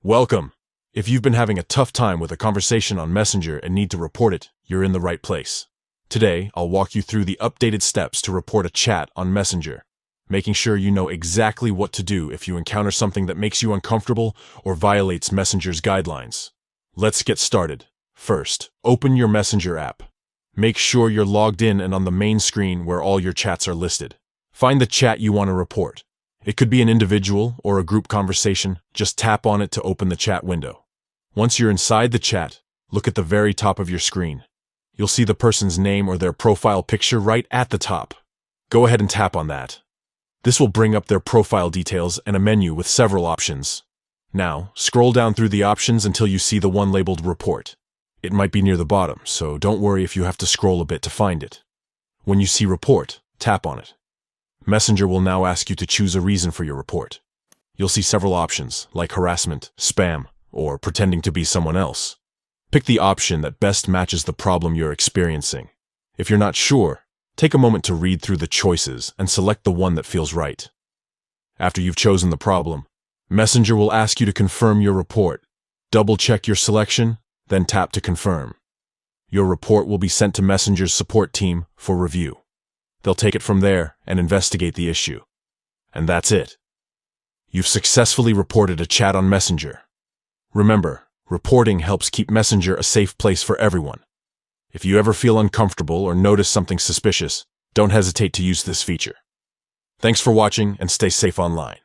Welcome. If you've been having a tough time with a conversation on Messenger and need to report it, you're in the right place. Today, I'll walk you through the updated steps to report a chat on Messenger, making sure you know exactly what to do if you encounter something that makes you uncomfortable or violates Messenger's guidelines. Let's get started. First, open your Messenger app. Make sure you're logged in and on the main screen where all your chats are listed. Find the chat you want to report. It could be an individual or a group conversation. Just tap on it to open the chat window. Once you're inside the chat, look at the very top of your screen. You'll see the person's name or their profile picture right at the top. Go ahead and tap on that. This will bring up their profile details and a menu with several options. Now, scroll down through the options until you see the one labeled Report. It might be near the bottom, so don't worry if you have to scroll a bit to find it. When you see Report, tap on it. Messenger will now ask you to choose a reason for your report. You'll see several options, like harassment, spam, or pretending to be someone else. Pick the option that best matches the problem you're experiencing. If you're not sure, take a moment to read through the choices and select the one that feels right. After you've chosen the problem, Messenger will ask you to confirm your report. Double-check your selection, then tap to confirm. Your report will be sent to Messenger's support team for review. They'll take it from there and investigate the issue. And that's it. You've successfully reported a chat on Messenger. Remember, reporting helps keep Messenger a safe place for everyone. If you ever feel uncomfortable or notice something suspicious, don't hesitate to use this feature. Thanks for watching and stay safe online.